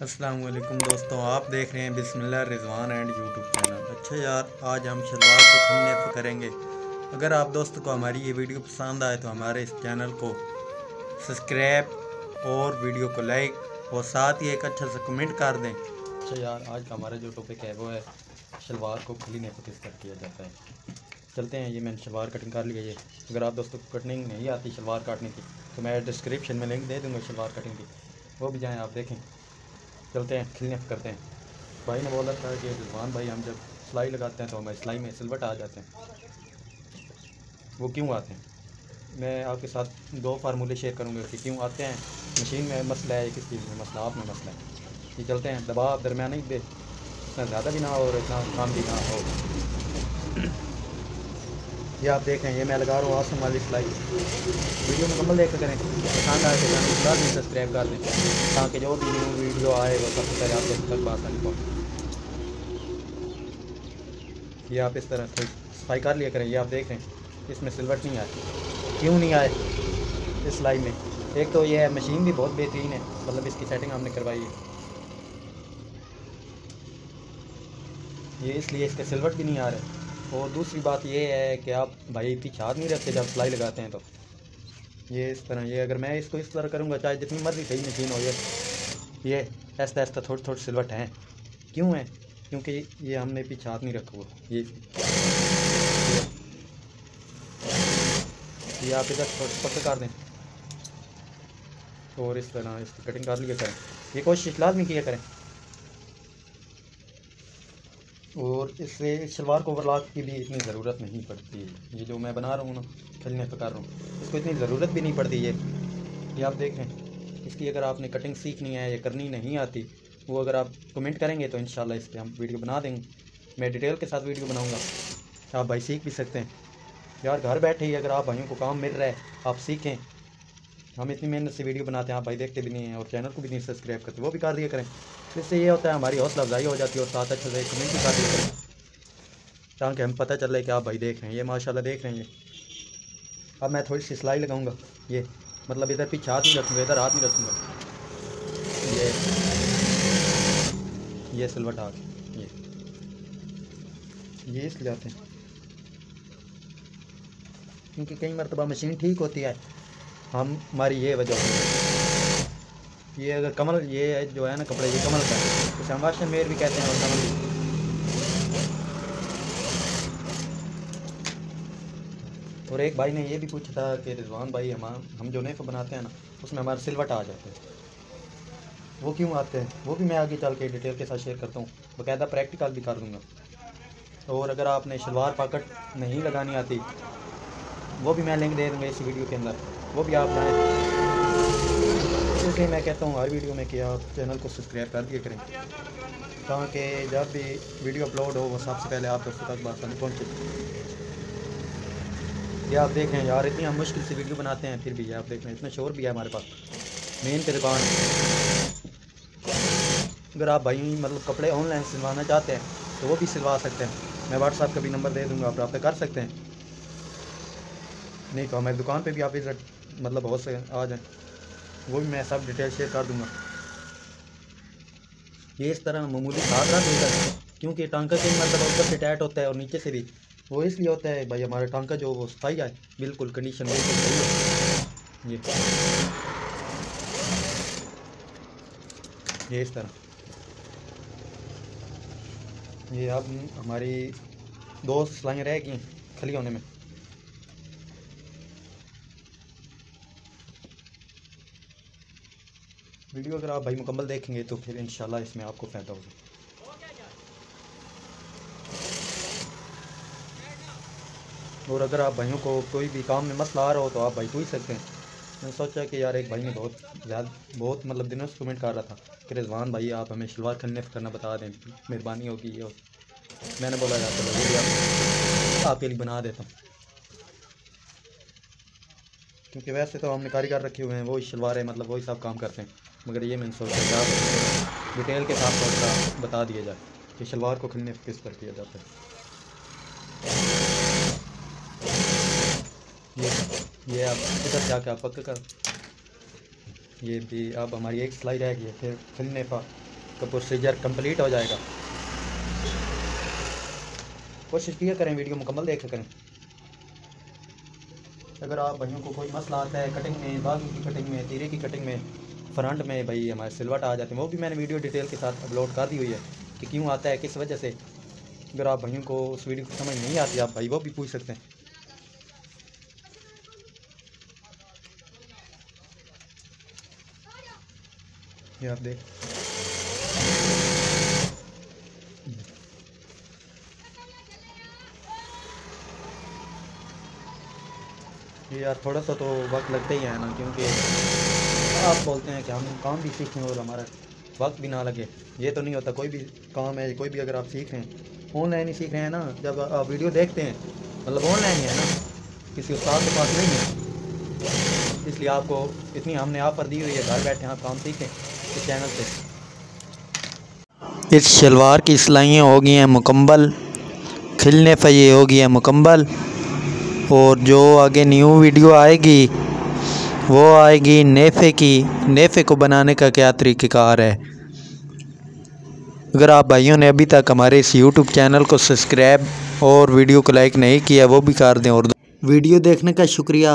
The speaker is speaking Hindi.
अस्सलाम वालेकुम दोस्तों, आप देख रहे हैं बिस्मिल्लाह रिजवान एंड यूट्यूब चैनल। अच्छा यार, आज हम शलवार को खलने करेंगे। अगर आप दोस्तों को हमारी ये वीडियो पसंद आए तो हमारे इस चैनल को सब्सक्राइब और वीडियो को लाइक और साथ ही एक अच्छा सा कमेंट कर दें। अच्छा यार, आज का हमारा जो टॉपिक है वो है शलवार को खलीने पर किस तरह किया जाता है। चलते हैं। ये मैंने शलवार कटिंग कर लिया। ये अगर आप दोस्तों को कटिंग नहीं आती शलवार काटने की तो मैं डिस्क्रिप्शन में लिंक दे दूँगा शलवार कटिंग की, वो भी जाएँ आप देखें। चलते हैं, खिलने करते हैं। भाई ने बोला था कि रिजवान भाई, हम जब सिलाई लगाते हैं तो हमारी सिलाई में सिलवट आ जाते हैं, वो क्यों आते हैं? मैं आपके साथ दो फार्मूले शेयर करूंगा कि क्यों आते हैं। मशीन में मसला है, किस चीज़ में मसला, आप में मसला है। ये चलते हैं। दबाव दरमियाना ही दे, इतना ज़्यादा भी ना हो और इतना कम भी ना हो। ये आप देख रहे हैं, ये मैं लगा रहा हूँ आसम वाली सिलाई। वीडियो मुकम्मल देख करें, पसंद आए तो चैनल को सब्सक्राइब कर दें ताकि जो भी न्यू वीडियो आए वो सबसे पहले आप तक आसानी पहुँचे। ये आप इस तरह से सफाई कर लिया करें। ये आप देख रहे हैं, इसमें सिलवट नहीं आती। क्यों नहीं आए इस सिलाई में? एक तो ये है, मशीन भी बहुत बेहतरीन है, मतलब इसकी सेटिंग हमने करवाई है, ये इसलिए इसके सिलवट भी नहीं आ रहे। और दूसरी बात ये है कि आप भाई पीछे हाथ नहीं रखते जब सिलाई लगाते हैं तो ये इस तरह, ये अगर मैं इसको इस तरह करूँगा, चाहे जितनी मर्जी सही मशीन हो, ये ऐसा ऐसा थोड़ी थोड़ी सिलवट है। क्यों है? क्योंकि ये हमने पीछे हाथ नहीं रखा हुआ। ये आप इधर पक्का कर दें और इस तरह इसकी कटिंग कर लिया करें। ये कोशिश लाजमी किया करें। और इससे शलवार को ओवरलॉक की भी इतनी ज़रूरत नहीं पड़ती है। ये जो मैं बना रहा हूँ ना, खलने पे कर रहा हूँ, इसको इतनी ज़रूरत भी नहीं पड़ती। ये आप देखें, इसकी अगर आपने कटिंग सीखनी है या करनी नहीं आती, वो अगर आप कमेंट करेंगे तो इंशाल्लाह इस पर हम वीडियो बना देंगे। मैं डिटेल के साथ वीडियो बनाऊँगा, आप भाई सीख भी सकते हैं। यार घर बैठे ही अगर आप भाइयों को काम मिल रहा है, आप सीखें। हम इतनी मेहनत से वीडियो बनाते हैं, आप भाई देखते भी नहीं हैं और चैनल को भी नहीं सब्सक्राइब करते, वो भी कर दिया करें। इससे ये होता है हमारी हौसला अफजाई हो जाती है और साथ अच्छे से कमेंट भी कर दिया करें ताकि हम पता चले कि आप भाई देख रहे हैं। ये माशाल्लाह देख रहे हैं। अब मैं थोड़ी सी सिलाई लगाऊंगा। ये मतलब इधर पीछे हाथ नहीं रखूँगा, इधर हाथ नहीं रखूँगा। ये सिलवट आ गई। ये इसलिए आते हैं क्योंकि कई मरतबा मशीन ठीक होती है, हमारी ये वजह होती है। ये अगर कमल, ये जो है ना कपड़े, ये कमल का है, इसे हम वाशन मेयर भी कहते हैं और कमल भी। और एक भाई ने ये भी पूछा था कि रिजवान भाई, हम जो नेफ बनाते हैं ना, उसमें हमारे सिलवट आ जाते हैं, वो क्यों आते हैं? वो भी मैं आगे चल के डिटेल के साथ शेयर करता हूँ, बाकायदा प्रैक्टिकल भी कर दूँगा। और अगर आपने शलवार पॉकेट नहीं लगानी आती, वो भी मैं लिंक दे दूँगा इस वीडियो के अंदर, वो भी आप जाएँ। इसलिए मैं कहता हूँ हर वीडियो में कि आप चैनल को सब्सक्राइब कर दिया करें ताकि जब भी वीडियो अपलोड हो वो सबसे पहले आप दोस्तों तक आसानी पहुँचे। ये आप देख रहे हैं यार, इतनी हम मुश्किल से वीडियो बनाते हैं, फिर भी ये आप देख रहे हैं, इतना शोर भी है हमारे पास। मेन की दुकान। अगर आप भाई मतलब कपड़े ऑनलाइन सिलवाना चाहते हैं तो वो भी सिलवा सकते हैं। मैं व्हाट्सएप का भी नंबर दे दूँगा, आप रब्ता कर सकते हैं। नहीं तो हमारी दुकान पे भी आप विजिट मतलब बहुत से आ जाएँ, वो भी मैं सब डिटेल शेयर कर दूँगा। ये इस तरह मामूली हाथ रख देगा क्योंकि टांका कई मतलब ऊपर से टाइट होता है और नीचे से भी, वो इसलिए होता है भाई हमारा टांका जो वो सफाई है, बिल्कुल कंडीशन बिल्कुल सही है। ये इस तरह, ये अब हमारी 2 सिलाइयाँ रह गई खली होने में। वीडियो अगर आप भाई मुकम्मल देखेंगे तो फिर इंशाल्लाह इसमें आपको फ़ायदा होगा। और अगर आप भाइयों को कोई भी काम में मसला आ रहा हो तो आप भाई पूछ सकते हैं। मैंने सोचा कि यार एक भाई ने बहुत मतलब दिनों से कमेंट कर रहा था कि रिजवान भाई आप हमें शलवार खलने करना बता दें, मेहरबानी होगी। और मैंने बोला यार चलो वो भी आपके लिए बना देता हूँ, क्योंकि वैसे तो हमने कारीगर रखे हुए हैं, वही शलवारें मतलब वही सब काम करते हैं, मगर ये मैंने सोचा कि आप डिटेल के साथ थोड़ा बता दिया जाए कि शलवार को खलने किस पर किया जाता है। ये आप इधर जाके आप पक्का कर, ये भी अब हमारी एक सिलाई रह गई है, फिर खलने पर का प्रोसीजर कंप्लीट हो जाएगा। कोशिश किया करें वीडियो मुकम्मल देखा करें। अगर आप भाइयों को कोई मसला आता है कटिंग में, बाजू की कटिंग में, तीरे की कटिंग में, फ्रंट में भाई हमारे सिलवट आ जाते हैं, वो भी मैंने वीडियो डिटेल के साथ अपलोड कर दी हुई है कि क्यों आता है, किस वजह से। अगर आप भाइयों को उस वीडियो को समझ नहीं आती, आप भाई वो भी पूछ सकते हैं। ये आप देख, ये यार थोड़ा सा तो वक्त लगता ही है ना, क्योंकि आप बोलते हैं कि हम काम भी सीखें और हमारा वक्त भी ना लगे। ये तो नहीं होता। कोई भी काम है, कोई भी अगर आप सीख रहे हैं, ऑनलाइन ही सीख रहे हैं ना, जब आप वीडियो देखते हैं मतलब ऑनलाइन ही है ना, किसी उस्ताद के पास नहीं है। इसलिए आपको इतनी हमने ऑफर दी हुई है, घर बैठे आप काम सीखें इस चैनल से। इस शलवार की सिलाइयाँ हो गई हैं मुकम्मल, खिलने पे ये हो गई है मुकम्मल, और जो आगे न्यू वीडियो आएगी वो आएगी नेफ़े की। नेफ़े को बनाने का क्या तरीक़ेकार है। अगर आप भाइयों ने अभी तक हमारे इस यूट्यूब चैनल को सब्सक्राइब और वीडियो को लाइक नहीं किया वो भी कर दें। और वीडियो देखने का शुक्रिया।